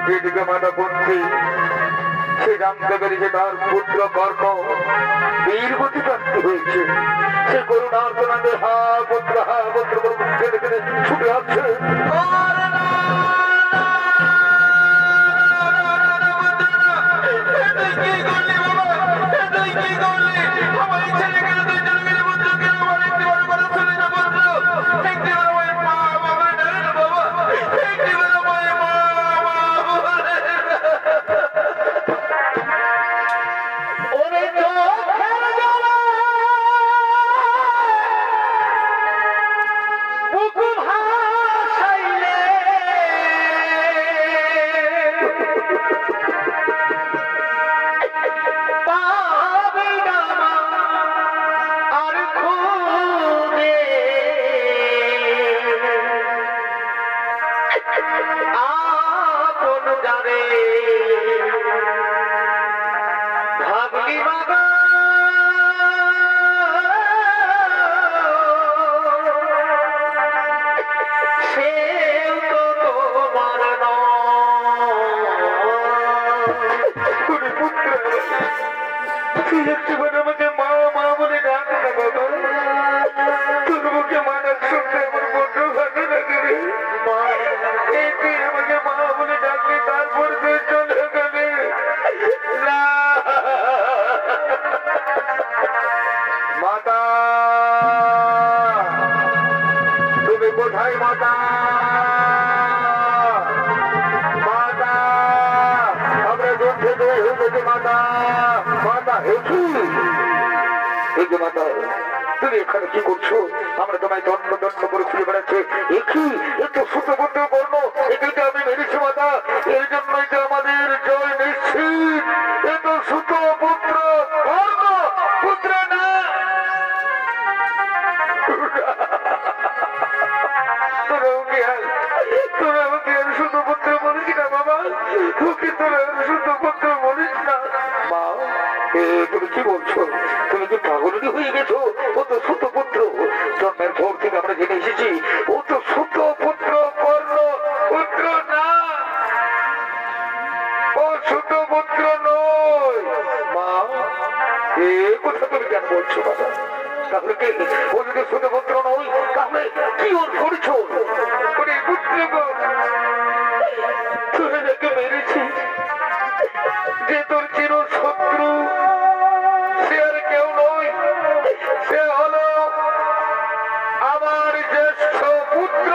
যেদিকে মাতা কুন্তি সে জানতে পেরেছে তার পুত্র কর্ণ বীরগতি প্রাপ্তি হয়েছে। সে করুণার্তনাদের হা পুত্র ছুটে আসছে। তুমি এখানে কি করছো? আমরা তোমায় দণ্ড দণ্ড করে ফিরে বেড়াচ্ছে। একই এত ছোট পুত্র বর্ণ এটাকে আমি মেরেছি মাতা, এই জন্যই তো আমাদের জয় নিশ্চিত। এত ছোট পুত্র বর্ণ পুত্র না তোরা আমাকে আর ছোট পুত্র বলিস না বাবা, তোকে তোরা আর ছোট পুত্র বলিস না। মা তুমি কি বলছো? তুমি কি পাগলই হয়ে গেছো? ও তো ছোট পুত্র, জন্মের পর থেকে আমরা জেনে এসেছি ও তো ছোট পুত্র কর্ণ পুত্র না, ও ছোট পুত্র নয়। মা এ কথা তুমি কেন বলছো বাবা? তাহলে কে? ও যদি ছোট পুত্র নয় তাহলে কি ওর করছো? ওরে পুত্র তুই যাকে মেরেছিস যে তোর চির শত্রু, সে আর কেউ নয়, সে হলো আমার জ্যেষ্ঠ পুত্র।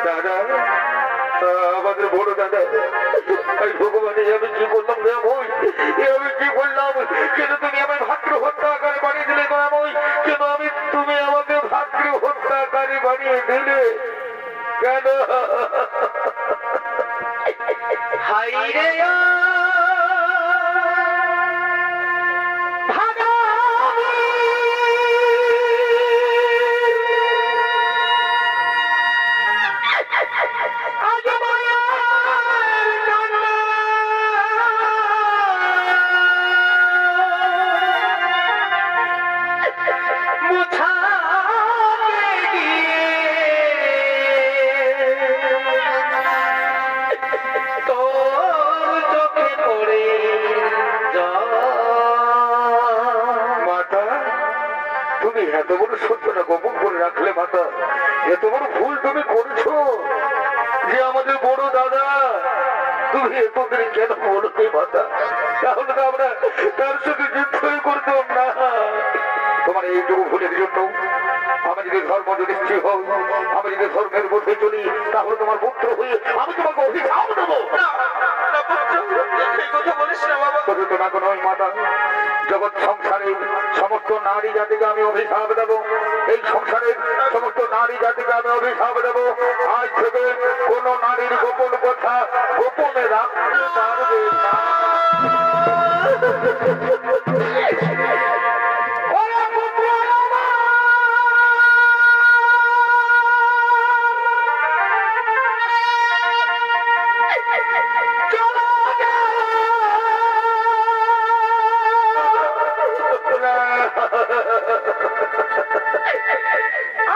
দাদা, আমাদের বড় দাদা। ভগবানে আমি কি করলাম দয়াময়, আমি কি করলাম? কেন তুমি আমার ভাতৃ হত্যাকারী বানিয়ে দিলে দয়াময়? কেন তুমি আমাকে ভাতৃ হত্যাকারী বানিয়ে দিলে কেন? হাই রে এত বড় সত্যটা গোপন করে রাখলে মাতা, এত বড় ভুল তুমি করেছো যে আমাদের বড় দাদা তুমি এতদিন কেন বলতে মাতা? তাহলে তো আমরা তার সাথে যুদ্ধই করতাম না। তোমার এইটুকু ভুলের জন্য আমি যদি ধর্ম যুধিষ্ঠি হই, আমি যদি ধর্মের মধ্যে চলি, তাহলে তোমার পুত্র হয়ে আমি তোমাকে অভিশাপ দেবো। জগৎ সংসারে সমস্ত নারী জাতিকে আমি অভিশাপ দেবো, এই সংসারের সমস্ত নারী জাতিকে আমি অভিশাপ দেবো। আজ থেকে কোন নারীর গোপন কথা গোপনে রাখতে পারবে না।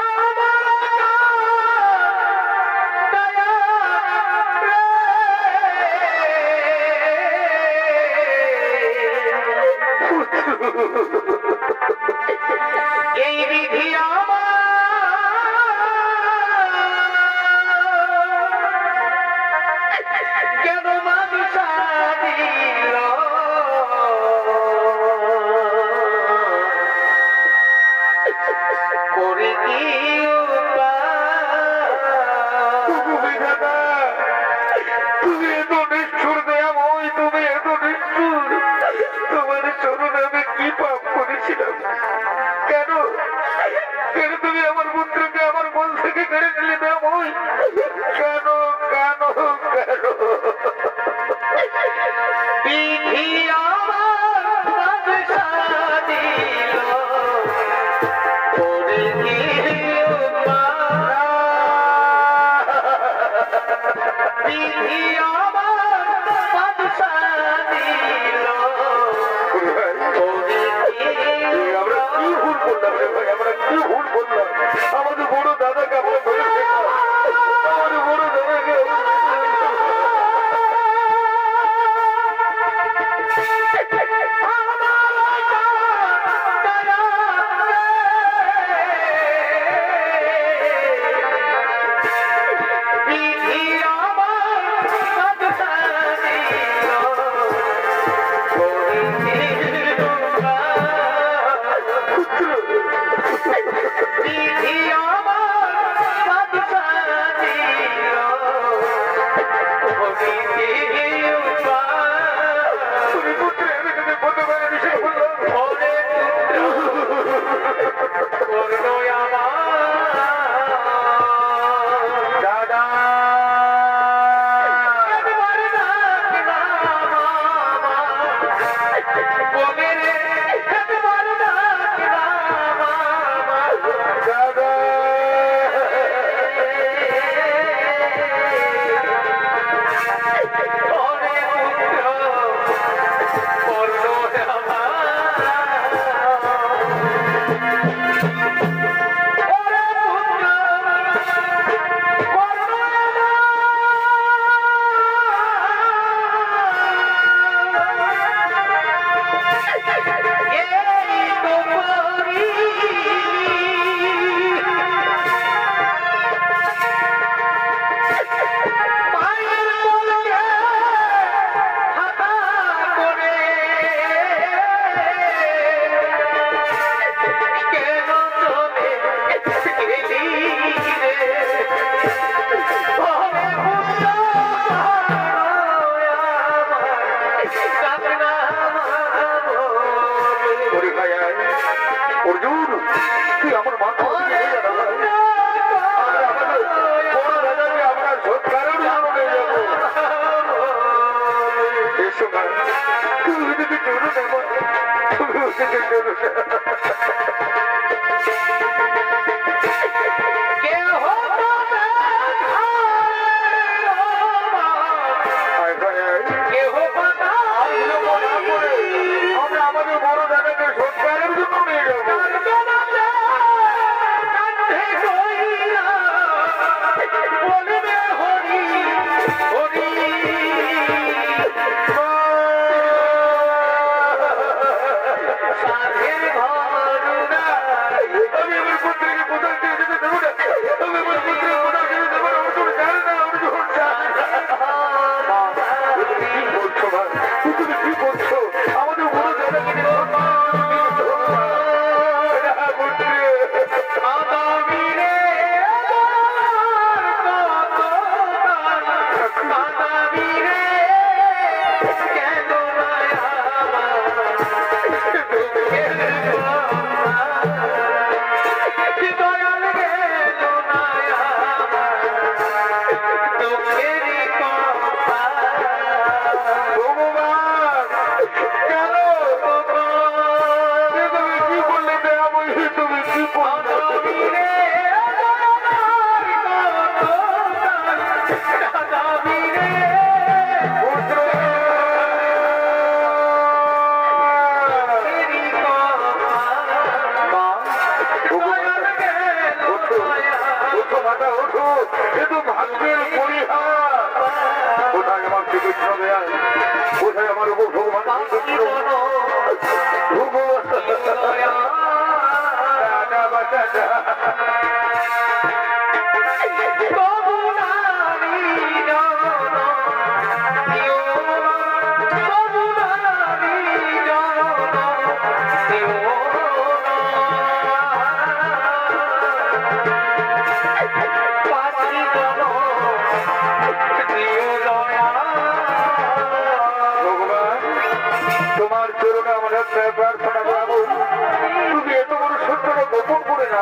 আমার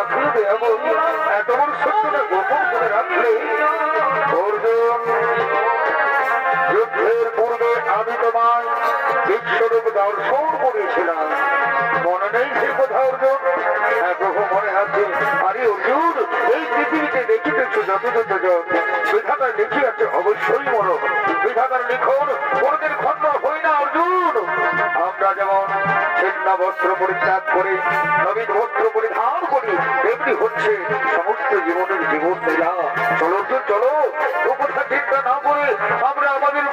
রাখলে দেবো এত বড় সত্যটা গোপন করে রাখলে অর্জুন যুদ্ধের পূর্বে আমি তোমায় বিশ্বরূপ দর্শন করেছিলাম মনে নেই সে কথা অর্জুন প্রভু মনে আছে আরে অর্জুন এই পৃথিবীতে দেখিতেছ যত যত জন বিধাতা লিখিয়াছে অবশ্যই মনো বিধাতার লিখন কোনদিন খন্ড হয় না অর্জুন আমরা যেমন ছিন্ন বস্ত্র পরিত্যাগ করে নবীন বস্ত্র পরিধান করি তেমনি হচ্ছে সমস্ত জীবনের জীবন লীলা চলো অর্জুন চলো ও কথা চিন্তা না করে আমরা আমাদের